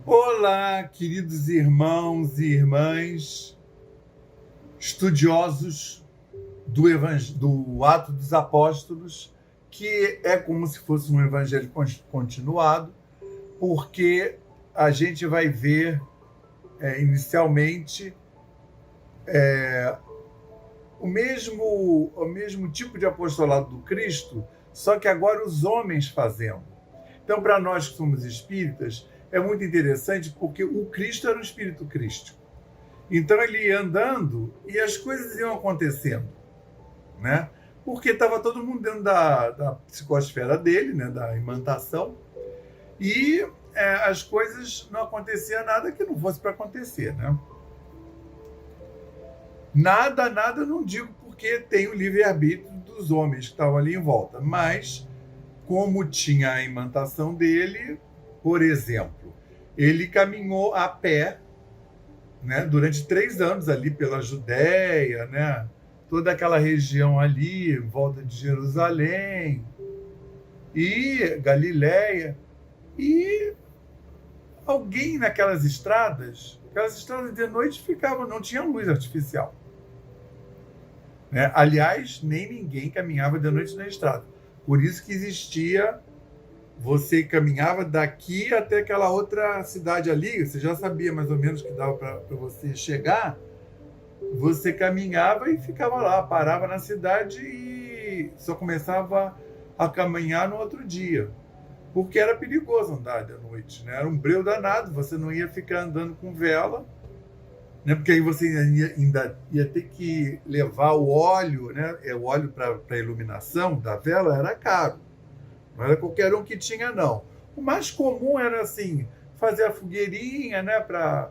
Olá, queridos irmãos e irmãs, estudiosos do Atos dos Apóstolos, que é como se fosse um evangelho continuado, porque a gente vai ver, inicialmente, o mesmo tipo de apostolado do Cristo, só que agora os homens fazendo. Então, para nós que somos espíritas, é muito interessante porque o Cristo era um espírito crístico. Então ele ia andando e as coisas iam acontecendo, né? Porque estava todo mundo dentro da psicosfera dele, né? Da imantação, e as coisas não acontecia nada que não fosse para acontecer, né? Nada, eu não digo porque tem o livre-arbítrio dos homens que estavam ali em volta, mas como tinha a imantação dele, por exemplo, ele caminhou a pé, né, durante 3 anos ali pela Judéia, né, toda aquela região ali, em volta de Jerusalém e Galiléia, e alguém naquelas estradas, de noite ficavam, não tinha luz artificial, né? Aliás, nem ninguém caminhava de noite na estrada. Por isso que existia, você caminhava daqui até aquela outra cidade ali, você já sabia mais ou menos que dava para você chegar, você caminhava e ficava lá, parava na cidade e só começava a caminhar no outro dia, porque era perigoso andar de noite, né? Era um breu danado, você não ia ficar andando com vela, né? Porque aí você ainda ia ter que levar o óleo, né? O óleo para iluminação da vela era caro, não era qualquer um que tinha, não. O mais comum era assim, fazer a fogueirinha, né, para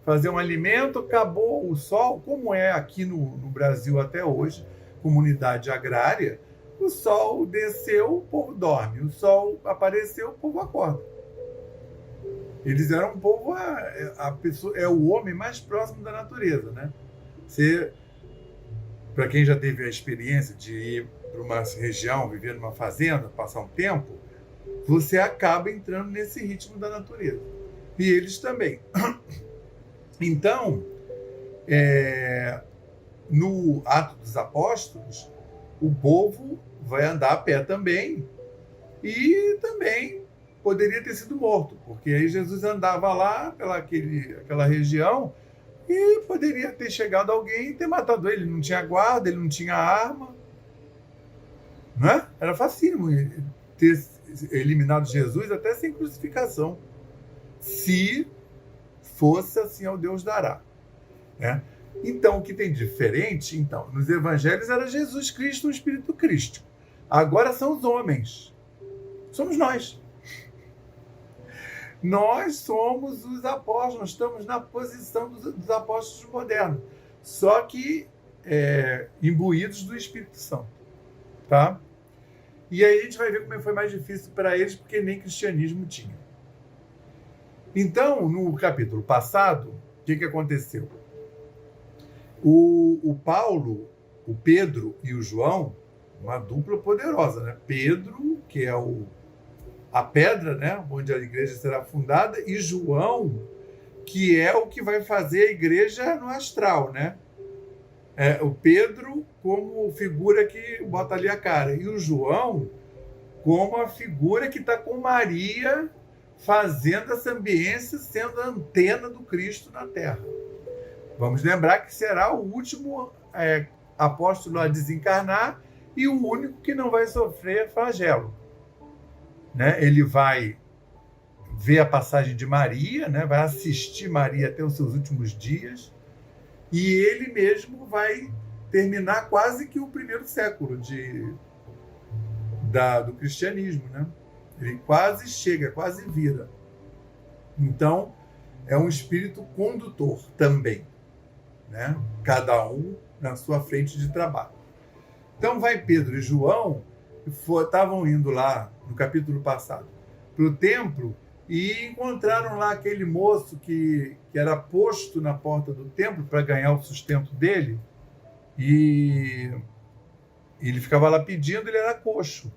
fazer um alimento, acabou o sol, como é aqui no Brasil até hoje, comunidade agrária, o sol desceu, o povo dorme, o sol apareceu, o povo acorda. Eles eram um povo, a pessoa, é o homem mais próximo da natureza, né? Para quem já teve a experiência de ir para uma região, viver numa fazenda, passar um tempo, você acaba entrando nesse ritmo da natureza. E eles também. Então, no Ato dos Apóstolos, o povo vai andar a pé também, e também poderia ter sido morto, porque aí Jesus andava lá aquela região e poderia ter chegado alguém e ter matado ele. Ele não tinha guarda, ele não tinha arma, né? Era facílimo ter eliminado Jesus até sem crucificação, se fosse assim ao Deus dará, né? Então, o que tem de diferente, então, nos evangelhos era Jesus Cristo, o Espírito Crístico. Agora são os homens. Somos nós. Nós somos os apóstolos, nós estamos na posição dos apóstolos modernos, só que imbuídos do Espírito Santo, tá? E aí a gente vai ver como foi mais difícil para eles, porque nem cristianismo tinha. Então, no capítulo passado, o que aconteceu? O Paulo, o Pedro e o João, uma dupla poderosa, né? Pedro, que é a pedra, né, onde a igreja será fundada, e João, que é o que vai fazer a igreja no astral, né? O Pedro como figura que bota ali a cara, e o João como a figura que está com Maria, fazendo essa ambiência, sendo a antena do Cristo na Terra. Vamos lembrar que será o último apóstolo a desencarnar e o único que não vai sofrer flagelo, né? Ele vai ver a passagem de Maria, né? Vai assistir Maria até os seus últimos dias, e ele mesmo vai terminar quase que o primeiro século do cristianismo, né? Ele quase chega, quase vira. Então, é um espírito condutor também, né? Cada um na sua frente de trabalho. Então, vai Pedro e João, estavam indo lá, no capítulo passado, para o templo, e encontraram lá aquele moço que era posto na porta do templo para ganhar o sustento dele, e ele ficava lá pedindo, ele era coxo.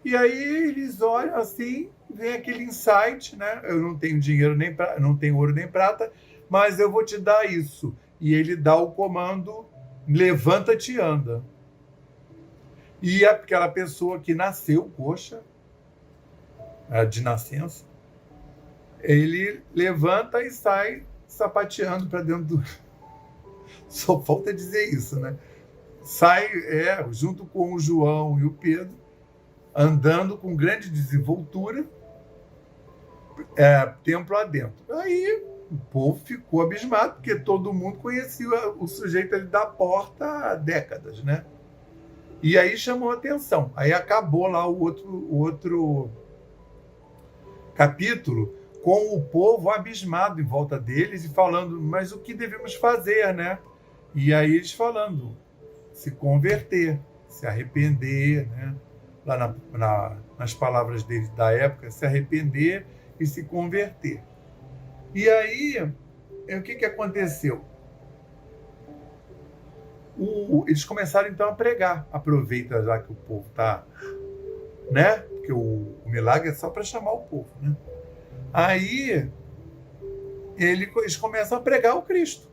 E aí eles olham assim, vem aquele insight, né? Eu não tenho dinheiro nem não tenho ouro nem prata, mas eu vou te dar isso. E ele dá o comando, levanta-te e anda. E aquela pessoa que nasceu coxa, de nascença, ele levanta e sai sapateando para dentro do... Só falta dizer isso, né? Sai, junto com o João e o Pedro, andando com grande desenvoltura, templo adentro. Aí o povo ficou abismado, porque todo mundo conhecia o sujeito ali da porta há décadas, né? E aí chamou a atenção. Aí acabou lá o outro capítulo com o povo abismado em volta deles e falando, mas o que devemos fazer, né? E aí eles falando, se converter, se arrepender, né? Lá nas palavras deles da época, se arrepender e se converter. E aí, o que aconteceu? Eles começaram então a pregar. Aproveita já que o povo está, né? Porque o milagre é só para chamar o povo, né? Aí eles começam a pregar o Cristo.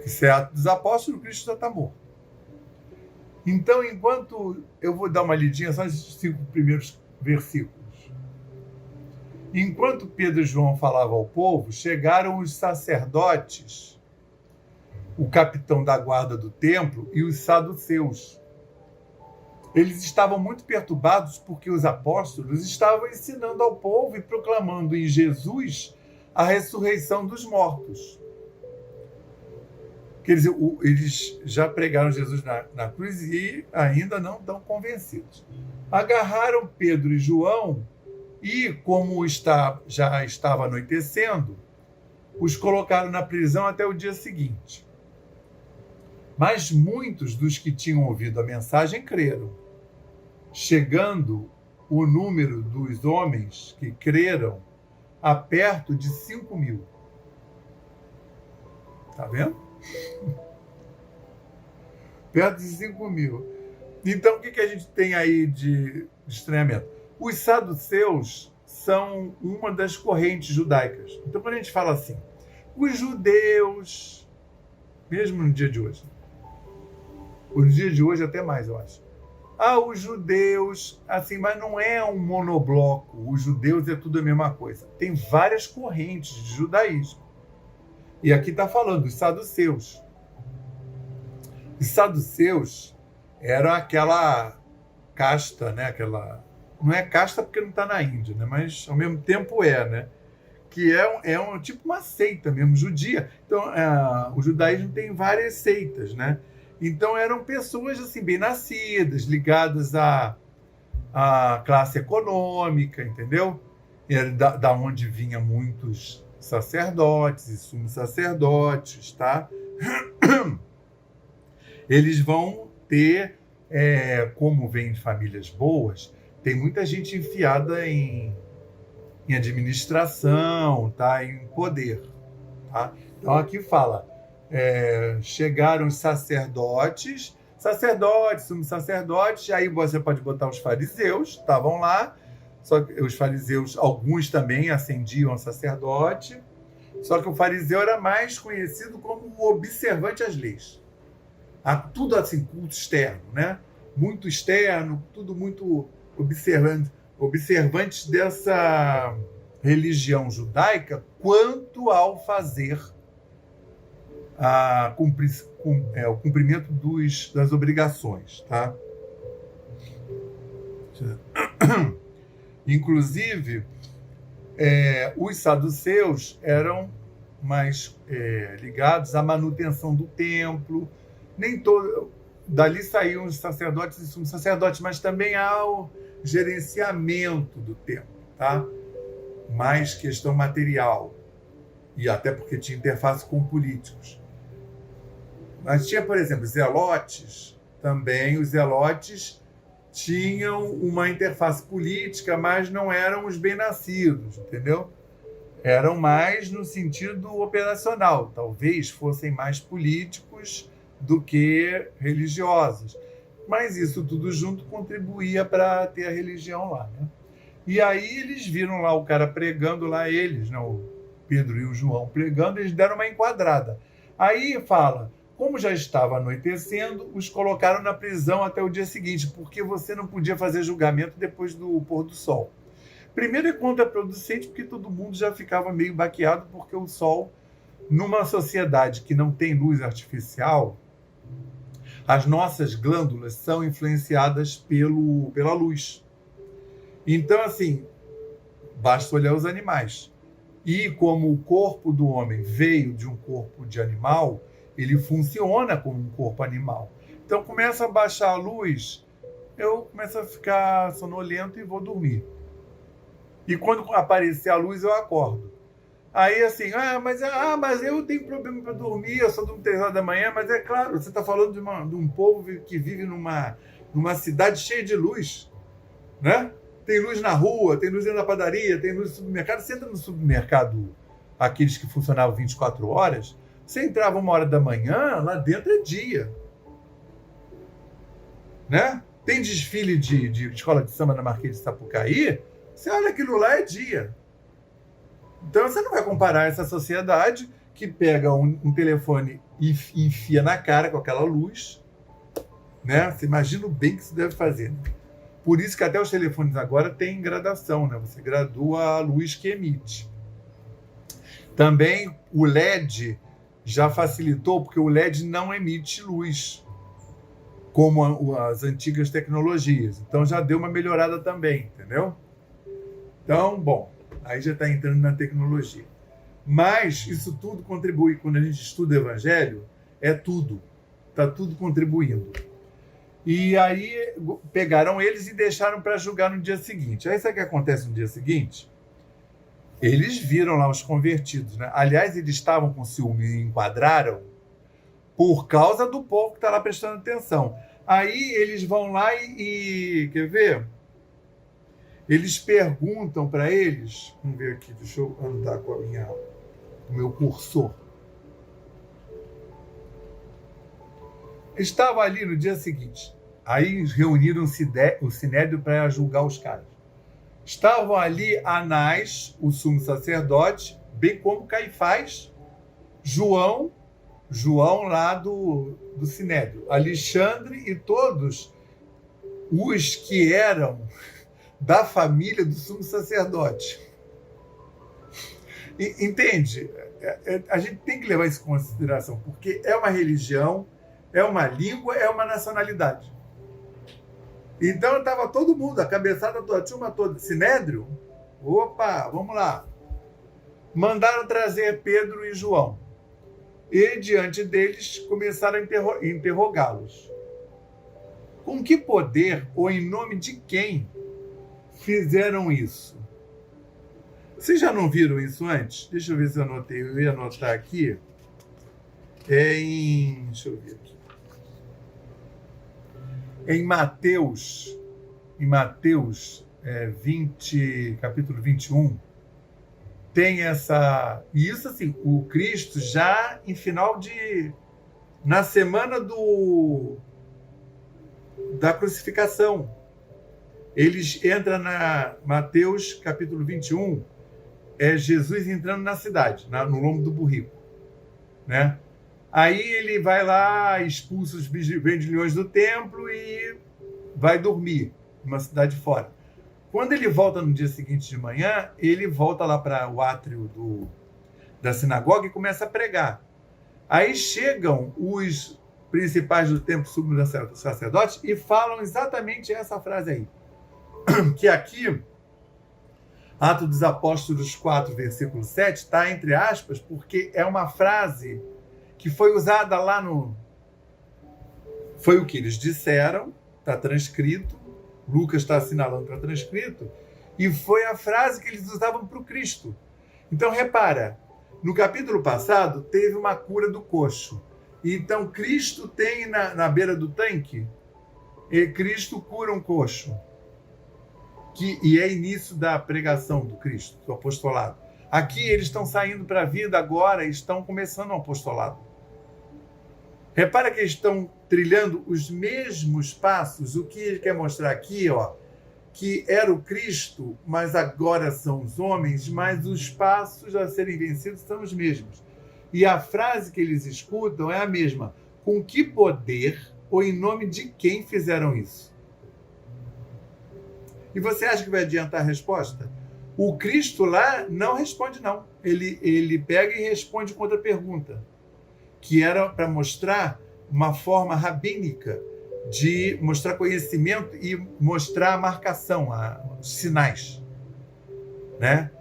Que se é Atos dos Apóstolos, o Cristo já está morto. Então, enquanto eu vou dar uma lidinha só nesses 5 primeiros versículos. Enquanto Pedro e João falavam ao povo, chegaram os sacerdotes, o capitão da guarda do templo e os saduceus. Eles estavam muito perturbados porque os apóstolos estavam ensinando ao povo e proclamando em Jesus a ressurreição dos mortos. Quer dizer, eles já pregaram Jesus na cruz e ainda não estão convencidos. Agarraram Pedro e João e, como já estava anoitecendo, os colocaram na prisão até o dia seguinte. Mas muitos dos que tinham ouvido a mensagem creram, chegando o número dos homens que creram a perto de 5.000. Está vendo? Perto de 5.000. Então, o que a gente tem aí de estranhamento? Os saduceus são uma das correntes judaicas. Então, quando a gente fala assim, os judeus, mesmo no dia de hoje, os dias de hoje até mais, eu acho. Os judeus, assim, mas não é um monobloco. Os judeus é tudo a mesma coisa. Tem várias correntes de judaísmo. E aqui está falando dos saduceus. Os saduceus eram aquela casta, né? Não é casta porque não está na Índia, né? Mas ao mesmo tempo né? Que é tipo uma seita mesmo, judia. Então, o judaísmo tem várias seitas, né? Então eram pessoas assim, bem nascidas, ligadas à classe econômica, entendeu? Era da onde vinha muitos sacerdotes e sumos sacerdotes, tá? Eles vão ter, como vêm de famílias boas, tem muita gente enfiada em administração, tá? Em poder, tá? Então aqui fala, chegaram os sacerdotes, sumos sacerdotes, aí você pode botar os fariseus, estavam lá, só que os fariseus, alguns também ascendiam a sacerdote, só que o fariseu era mais conhecido como o observante às leis. Tudo assim, culto externo, né? Muito externo, tudo muito observantes dessa religião judaica quanto ao fazer o cumprimento das obrigações, tá? Inclusive, os saduceus eram mais ligados à manutenção do templo. Nem todo, dali saíam os sacerdotes e sumos sacerdotes, mas também ao gerenciamento do templo, tá? Mais questão material, e até porque tinha interface com políticos. Mas tinha, por exemplo, zelotes, também os zelotes tinham uma interface política, mas não eram os bem-nascidos, entendeu? Eram mais no sentido operacional, talvez fossem mais políticos do que religiosos. Mas isso tudo junto contribuía para ter a religião lá, né? E aí eles viram lá o cara pregando lá, eles, né, o Pedro e o João pregando, eles deram uma enquadrada. Aí fala, como já estava anoitecendo, os colocaram na prisão até o dia seguinte, porque você não podia fazer julgamento depois do pôr do sol. Primeiro é contraproducente, porque todo mundo já ficava meio baqueado, porque o sol, numa sociedade que não tem luz artificial, as nossas glândulas são influenciadas pela luz. Então, assim, basta olhar os animais. E como o corpo do homem veio de um corpo de animal, ele funciona como um corpo animal. Então, começa a baixar a luz, eu começo a ficar sonolento e vou dormir. E quando aparecer a luz, eu acordo. Aí, assim, mas eu tenho problema para dormir, eu só durmo 3 horas da manhã, mas é claro, você está falando de um povo que vive numa cidade cheia de luz, né? Tem luz na rua, tem luz dentro da padaria, tem luz no supermercado. Você entra no supermercado, aqueles que funcionavam 24 horas, você entrava 1 hora da manhã, lá dentro é dia. Né? Tem desfile de escola de samba na Marquês de Sapucaí, você olha aquilo lá, é dia. Então você não vai comparar essa sociedade que pega um telefone e enfia na cara com aquela luz, né? Você imagina o bem que isso deve fazer. Por isso que até os telefones agora têm gradação, né? Você gradua a luz que emite. Também o LED já facilitou, porque o LED não emite luz, como as antigas tecnologias. Então já deu uma melhorada também, entendeu? Então, bom, aí já está entrando na tecnologia. Mas isso tudo contribui. Quando a gente estuda o Evangelho, é tudo. Está tudo contribuindo. E aí pegaram eles e deixaram para julgar no dia seguinte. Aí sabe o que acontece no dia seguinte? Eles viram lá os convertidos, né? Aliás, eles estavam com ciúme e enquadraram por causa do povo que está lá prestando atenção. Aí eles vão lá e quer ver? Eles perguntam para eles, vamos ver aqui, deixa eu andar com o meu cursor. Estava ali no dia seguinte. Aí reuniram o Sinédrio para julgar os caras. Estavam ali Anás, o sumo sacerdote, bem como Caifás, João lá do Sinédrio, Alexandre e todos os que eram da família do sumo sacerdote. Entende? A gente tem que levar isso em consideração, porque é uma religião, é uma língua, é uma nacionalidade. Então estava todo mundo, a cabeçada toda, a turma toda, Sinédrio, opa, vamos lá. Mandaram trazer Pedro e João. E diante deles começaram a interrogá-los. Com que poder ou em nome de quem fizeram isso? Vocês já não viram isso antes? Deixa eu ver se eu anotei. Eu ia anotar aqui. Deixa eu ver aqui. Em Mateus 20, capítulo 21, tem essa... E isso, assim, o Cristo já em final na semana da crucificação. Eles entram na Mateus, capítulo 21, é Jesus entrando na cidade, no lombo do burrico, né? Aí ele vai lá, expulsa os vendilhões do templo e vai dormir numa cidade fora. Quando ele volta no dia seguinte de manhã, ele volta lá para o átrio da sinagoga e começa a pregar. Aí chegam os principais do templo, sumo sacerdotes, e falam exatamente essa frase aí. Que aqui, Atos dos Apóstolos 4, versículo 7, está entre aspas, porque é uma frase que foi usada lá no... Foi o que eles disseram, está transcrito, Lucas está assinalando, está transcrito, e foi a frase que eles usavam para o Cristo. Então, repara, no capítulo passado, teve uma cura do coxo. Então, Cristo tem na beira do tanque, e Cristo cura um coxo. E é início da pregação do Cristo, do apostolado. Aqui eles estão saindo para a vida agora e estão começando o apostolado. Repara que eles estão trilhando os mesmos passos. O que ele quer mostrar aqui, ó, que era o Cristo, mas agora são os homens, mas os passos a serem vencidos são os mesmos. E a frase que eles escutam é a mesma. Com que poder ou em nome de quem fizeram isso? E você acha que vai adiantar a resposta? O Cristo lá não responde, não. Ele pega e responde com outra pergunta, que era para mostrar uma forma rabínica de mostrar conhecimento e mostrar a marcação, os sinais, né?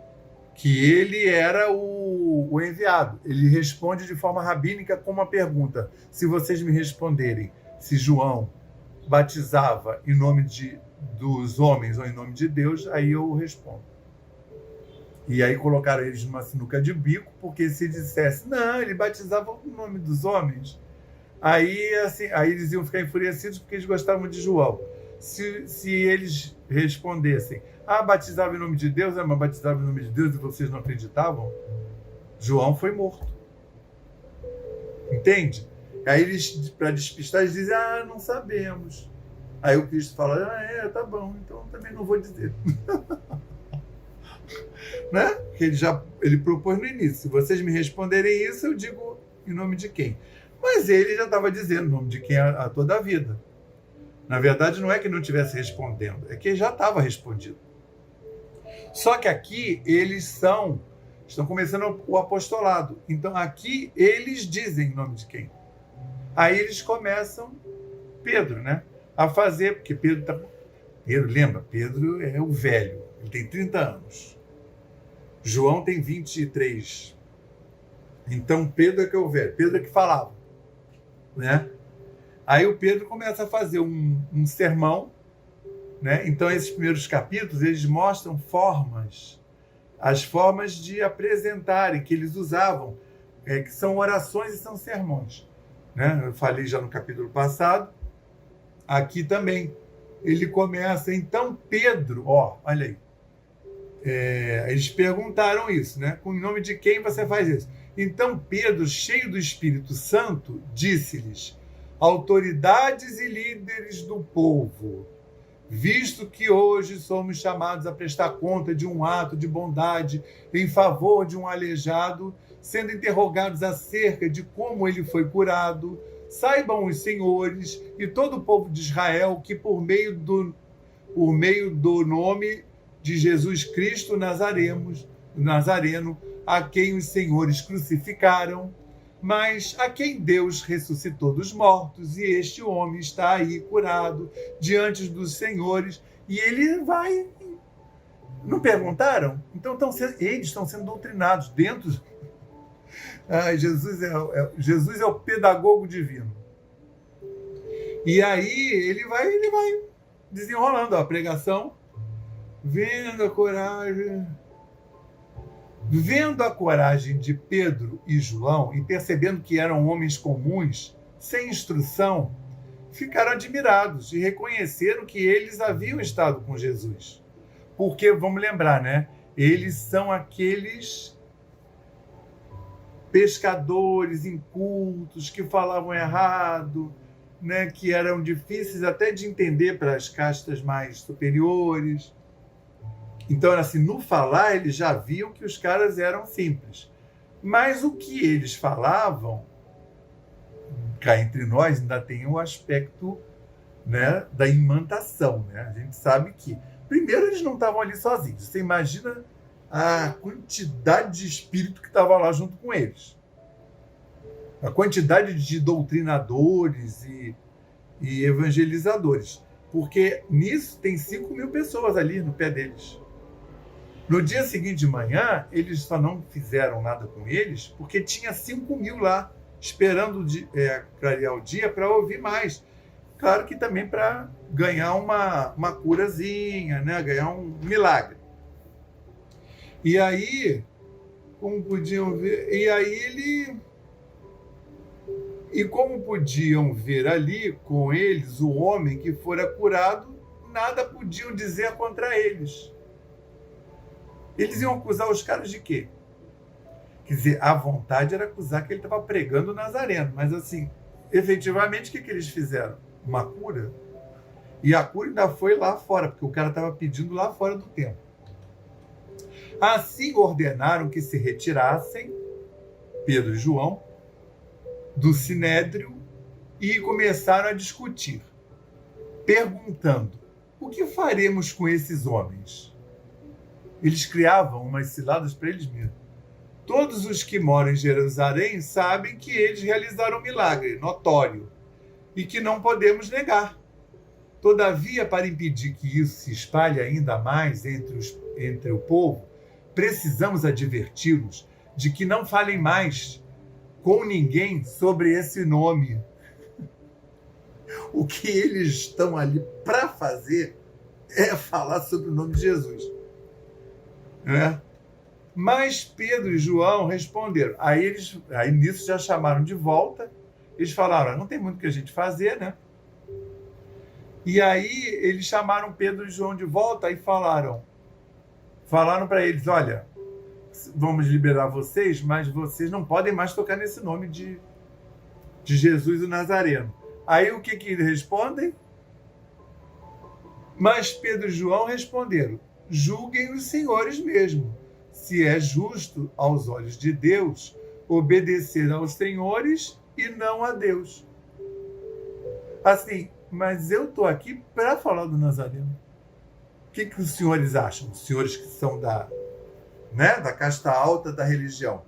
Que ele era o enviado. Ele responde de forma rabínica com uma pergunta. Se vocês me responderem se João batizava em nome dos homens ou em nome de Deus, aí eu respondo. E aí colocaram eles numa sinuca de bico, porque se dissesse, não, ele batizava em nome dos homens, aí, assim, aí eles iam ficar enfurecidos porque eles gostavam de João. Se eles respondessem, batizava em nome de Deus, mas batizava em nome de Deus e vocês não acreditavam, João foi morto. Entende? Aí eles, para despistar, eles dizem, não sabemos. Aí o Cristo fala, tá bom, então também não vou dizer. Né? Que ele propôs no início. Se vocês me responderem isso, eu digo em nome de quem. Mas ele já estava dizendo em nome de quem a toda a vida. Na verdade, não é que não estivesse respondendo, é que já estava respondido. Só que aqui eles estão começando o apostolado. Então aqui eles dizem em nome de quem. Aí eles começam, Pedro, né, a fazer, porque Pedro, lembra, Pedro é o velho, ele tem 30 anos. João tem 23. Então Pedro é que é o velho, Pedro é que falava, né? Aí o Pedro começa a fazer um sermão, né? Então esses primeiros capítulos eles mostram as formas de apresentarem que eles usavam, que são orações e são sermões, né? Eu falei já no capítulo passado. Aqui também ele começa. Então Pedro, olha aí. Eles perguntaram isso, né? Com o nome de quem você faz isso? Então Pedro, cheio do Espírito Santo, disse-lhes: autoridades e líderes do povo, visto que hoje somos chamados a prestar conta de um ato de bondade em favor de um aleijado, sendo interrogados acerca de como ele foi curado, saibam os senhores e todo o povo de Israel que por meio do nome de Jesus Cristo Nazareno, a quem os senhores crucificaram, mas a quem Deus ressuscitou dos mortos, e este homem está aí curado diante dos senhores, e ele vai. Não perguntaram? Então eles estão sendo doutrinados dentro. Jesus é o pedagogo divino. E aí ele vai desenrolando a pregação, vendo a coragem de Pedro e João e percebendo que eram homens comuns, sem instrução, ficaram admirados e reconheceram que eles haviam estado com Jesus. Porque, vamos lembrar, né? Eles são aqueles pescadores incultos que falavam errado, né? Que eram difíceis até de entender para as castas mais superiores. Então, assim, no falar, eles já viam que os caras eram simples. Mas o que eles falavam, cá entre nós, ainda tem o aspecto, né, da imantação. Né? A gente sabe que, primeiro, eles não estavam ali sozinhos. Você imagina a quantidade de espírito que estava lá junto com eles. A quantidade de doutrinadores e evangelizadores. Porque nisso tem 5.000 pessoas ali no pé deles. No dia seguinte de manhã, eles só não fizeram nada com eles porque tinha 5.000 lá, esperando clarear o dia para ouvir mais. Claro que também para ganhar uma curazinha, né? Ganhar um milagre. E aí, como podiam ver, como podiam ver ali com eles o homem que fora curado, nada podiam dizer contra eles. Eles iam acusar os caras de quê? Quer dizer, a vontade era acusar que ele estava pregando o Nazareno, mas assim, efetivamente, o que eles fizeram? Uma cura. E a cura ainda foi lá fora, porque o cara estava pedindo lá fora do templo. Assim ordenaram que se retirassem Pedro e João do sinédrio e começaram a discutir, perguntando: o que faremos com esses homens? Eles criavam umas ciladas para eles mesmos. Todos os que moram em Jerusalém sabem que eles realizaram um milagre notório e que não podemos negar. Todavia, para impedir que isso se espalhe ainda mais entre o povo, precisamos adverti-los de que não falem mais com ninguém sobre esse nome. O que eles estão ali para fazer é falar sobre o nome de Jesus. Né? Mas Pedro e João responderam. Aí nisso já chamaram de volta. Eles falaram: não tem muito o que a gente fazer, né? E aí eles chamaram Pedro e João de volta e falaram para eles: olha, vamos liberar vocês, mas vocês não podem mais tocar nesse nome de Jesus o Nazareno. Aí o que eles respondem? Mas Pedro e João responderam: julguem os senhores mesmo, se é justo aos olhos de Deus obedecer aos senhores e não a Deus. Assim, mas eu estou aqui para falar do Nazareno. O que os senhores acham? Os senhores que são da casta alta da religião.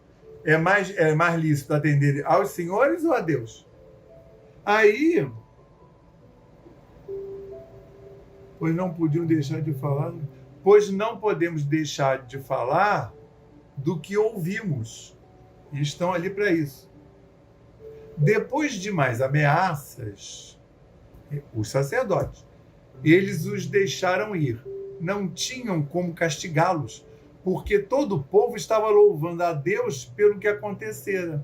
É mais lícito atender aos senhores ou a Deus? Aí, pois não podiam deixar de falar, pois não podemos deixar de falar do que ouvimos. E estão ali para isso. Depois de mais ameaças, os sacerdotes, eles os deixaram ir. Não tinham como castigá-los, porque todo o povo estava louvando a Deus pelo que acontecera.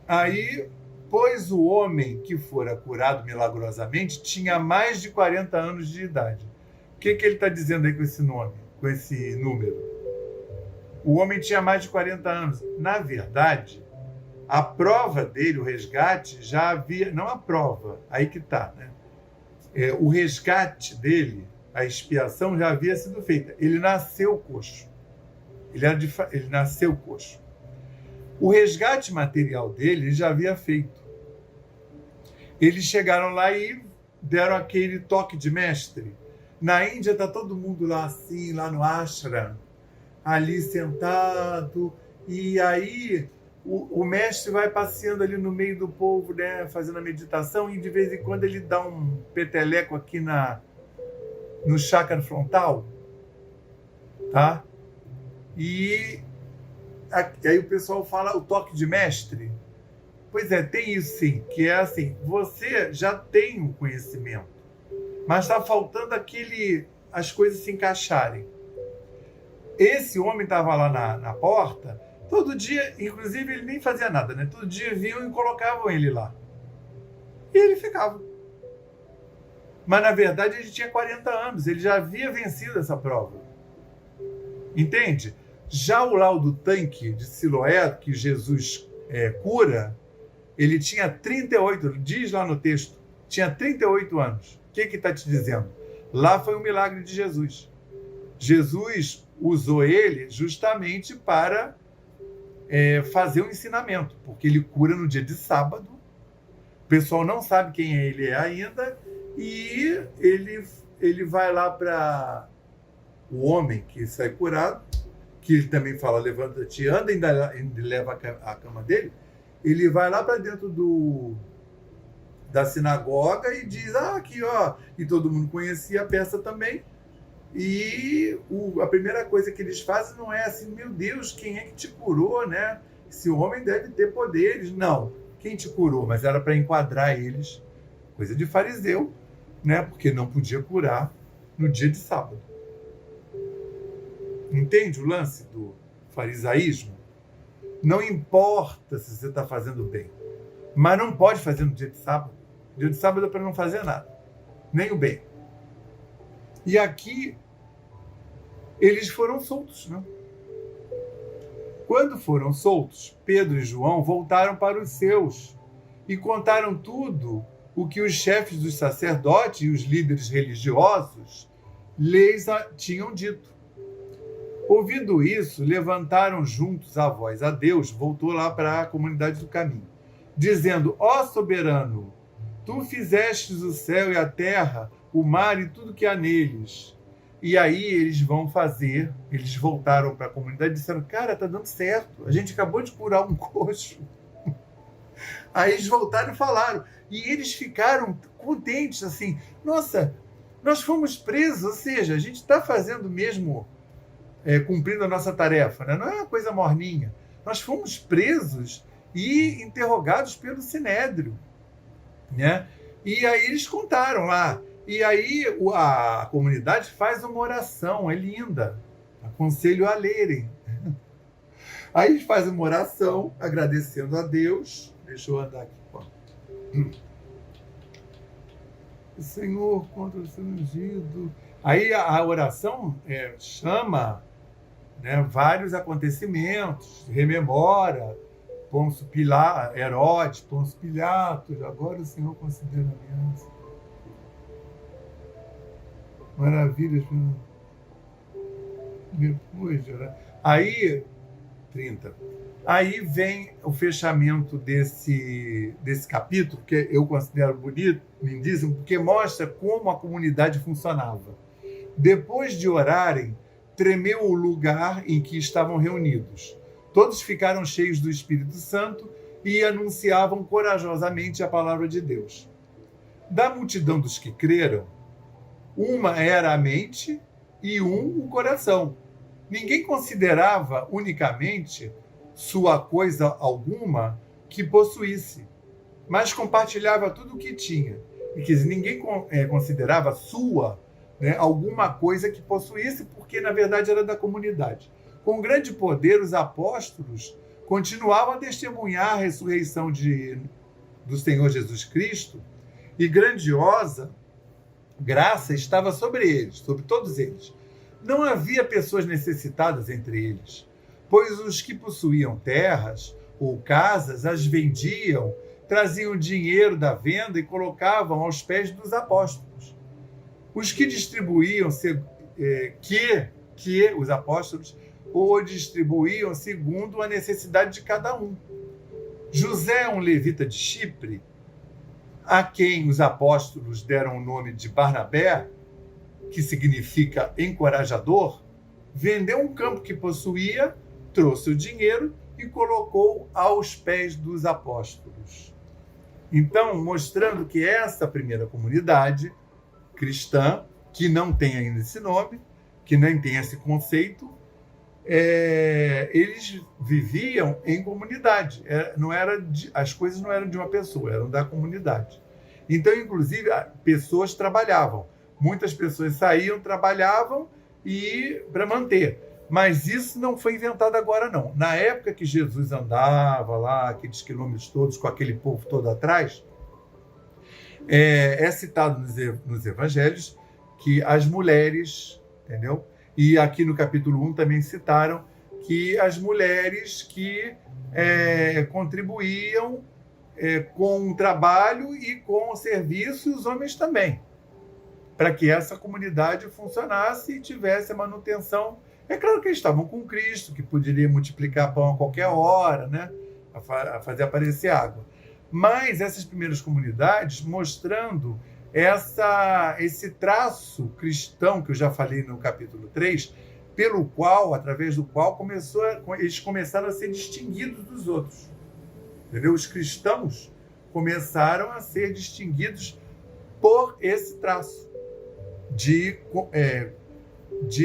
Aí, pois o homem que fora curado milagrosamente tinha mais de 40 anos de idade. O que ele está dizendo aí com esse nome, com esse número? O homem tinha mais de 40 anos. Na verdade, a prova dele, o resgate, já havia... Não a prova, aí que está, né? O resgate dele, a expiação já havia sido feita. Ele nasceu coxo. Ele nasceu coxo. O resgate material dele já havia feito. Eles chegaram lá e deram aquele toque de mestre. Na Índia está todo mundo lá assim, lá no ashram, ali sentado, e aí o mestre vai passeando ali no meio do povo, né, fazendo a meditação, e de vez em quando ele dá um peteleco aqui no chakra frontal, tá? E aí o pessoal fala o toque de mestre. Pois é, tem isso sim, que é assim, você já tem o conhecimento, mas está faltando as coisas se encaixarem. Esse homem estava lá na porta, todo dia, inclusive ele nem fazia nada, né? Todo dia vinham e colocavam ele lá. E ele ficava. Mas na verdade ele tinha 40 anos, ele já havia vencido essa prova. Entende? Já o laudo tanque de Siloé, que Jesus cura, ele tinha 38, diz lá no texto, tinha 38 anos. O que está te dizendo? Lá foi um milagre de Jesus. Jesus usou ele justamente para fazer um ensinamento, porque ele cura no dia de sábado, o pessoal não sabe quem ele é ainda, e ele vai lá para o homem que sai curado, que ele também fala, levanta-te, anda, ainda leva a cama dele, ele vai lá para dentro da sinagoga e diz, aqui, ó, e todo mundo conhecia a peça também, e a primeira coisa que eles fazem não é assim, meu Deus, quem é que te curou, né? Esse homem deve ter poderes. Não, quem te curou? Mas era para enquadrar eles, coisa de fariseu, né? Porque não podia curar no dia de sábado. Entende o lance do farisaísmo? Não importa se você está fazendo bem, mas não pode fazer no dia de sábado. Dia de sábado é para não fazer nada, nem o bem. E aqui eles foram soltos, né? Quando foram soltos, Pedro e João voltaram para os seus e contaram tudo o que os chefes dos sacerdotes e os líderes religiosos lhes tinham dito. Ouvindo isso, levantaram juntos a voz a Deus, voltou lá para a comunidade do caminho, dizendo: Ó soberano, tu fizestes o céu e a terra, o mar e tudo que há neles. E aí eles voltaram para a comunidade e disseram: cara, tá dando certo, a gente acabou de curar um coxo. Aí eles voltaram e falaram, e eles ficaram contentes, assim, nossa, nós fomos presos, ou seja, a gente está fazendo mesmo, cumprindo a nossa tarefa, né? Não é uma coisa morninha. Nós fomos presos e interrogados pelo Sinédrio, né? E aí eles contaram lá. E aí a comunidade faz uma oração, é linda. Aconselho a lerem. Aí eles fazem uma oração, agradecendo a Deus. Deixa eu andar aqui. Senhor, contra o seu ungido. Aí a oração chama, né, vários acontecimentos, rememora Pôncio Pilatos, Herodes, Pôncio Pilatos, agora o Senhor considera a aliança. Maravilhas. Depois, aí, 30. Aí vem o fechamento desse capítulo, que eu considero bonito, lindíssimo, porque mostra como a comunidade funcionava. Depois de orarem, tremeu o lugar em que estavam reunidos. Todos ficaram cheios do Espírito Santo e anunciavam corajosamente a palavra de Deus. Da multidão dos que creram, uma era a mente e o coração. Ninguém considerava unicamente sua coisa alguma que possuísse, mas compartilhava tudo o que tinha. E quer dizer, ninguém considerava sua, né, alguma coisa que possuísse, porque na verdade era da comunidade. Com grande poder, os apóstolos continuavam a testemunhar a ressurreição do Senhor Jesus Cristo, e grandiosa graça estava sobre eles, sobre todos eles. Não havia pessoas necessitadas entre eles, pois os que possuíam terras ou casas as vendiam, traziam dinheiro da venda e colocavam aos pés dos apóstolos. Os que distribuíam, os apóstolos o distribuíam segundo a necessidade de cada um. José, um levita de Chipre, a quem os apóstolos deram o nome de Barnabé, que significa encorajador, vendeu um campo que possuía, trouxe o dinheiro e colocou aos pés dos apóstolos. Então, mostrando que essa primeira comunidade cristã, que não tem ainda esse nome, que nem tem esse conceito, eles viviam em comunidade. As coisas não eram de uma pessoa, eram da comunidade. Então, inclusive, pessoas trabalhavam. Muitas pessoas saíam, trabalhavam para manter. Mas isso não foi inventado agora, não. Na época que Jesus andava lá, aqueles quilômetros todos, com aquele povo todo atrás, é citado nos evangelhos que as mulheres, entendeu? E aqui no capítulo 1 também citaram que as mulheres que contribuíam com o trabalho e com o serviço, e os homens também, para que essa comunidade funcionasse e tivesse a manutenção. É claro que eles estavam com Cristo, que poderia multiplicar pão a qualquer hora, né? A fazer aparecer água. Mas essas primeiras comunidades mostrando esse traço cristão que eu já falei no capítulo 3, através do qual eles começaram a ser distinguidos dos outros. Entendeu? Os cristãos começaram a ser distinguidos por esse traço de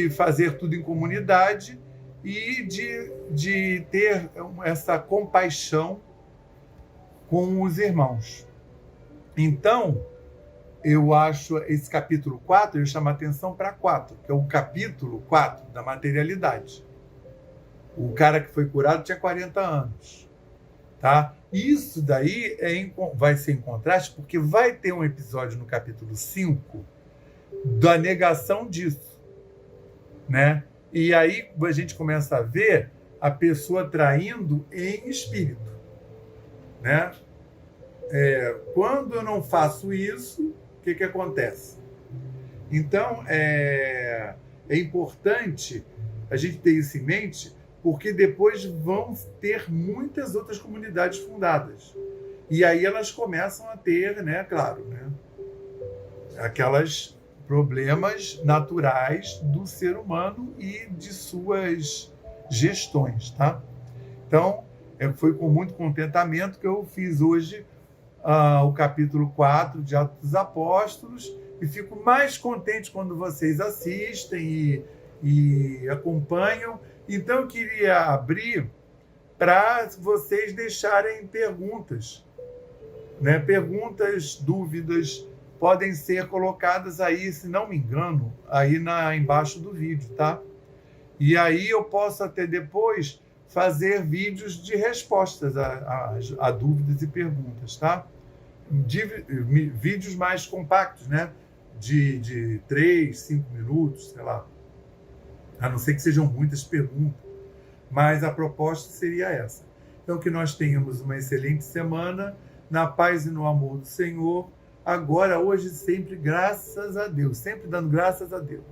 fazer tudo em comunidade e de ter essa compaixão com os irmãos. Então, eu acho esse capítulo 4, eu chamo a atenção para 4, que é o capítulo 4 da materialidade. O cara que foi curado tinha 40 anos. Tá? Isso daí vai ser em contraste, porque vai ter um episódio no capítulo 5 da negação disso, né? E aí a gente começa a ver a pessoa traindo em espírito, né? Quando eu não faço isso, o que acontece? Então, é importante a gente ter isso em mente, porque depois vão ter muitas outras comunidades fundadas. E aí elas começam a ter, né, claro, né, aquelas problemas naturais do ser humano e de suas gestões, tá? Então, foi com muito contentamento que eu fiz hoje o capítulo 4 de Atos dos Apóstolos, e fico mais contente quando vocês assistem e acompanham. Então, eu queria abrir para vocês deixarem perguntas, né? Perguntas, dúvidas, podem ser colocadas aí, se não me engano, aí embaixo do vídeo, tá? E aí eu posso até depois fazer vídeos de respostas a dúvidas e perguntas, tá? Vídeos mais compactos, né? De 3, 5 minutos, sei lá. A não ser que sejam muitas perguntas. Mas a proposta seria essa. Então, que nós tenhamos uma excelente semana, na paz e no amor do Senhor, agora, hoje, sempre, graças a Deus. Sempre dando graças a Deus.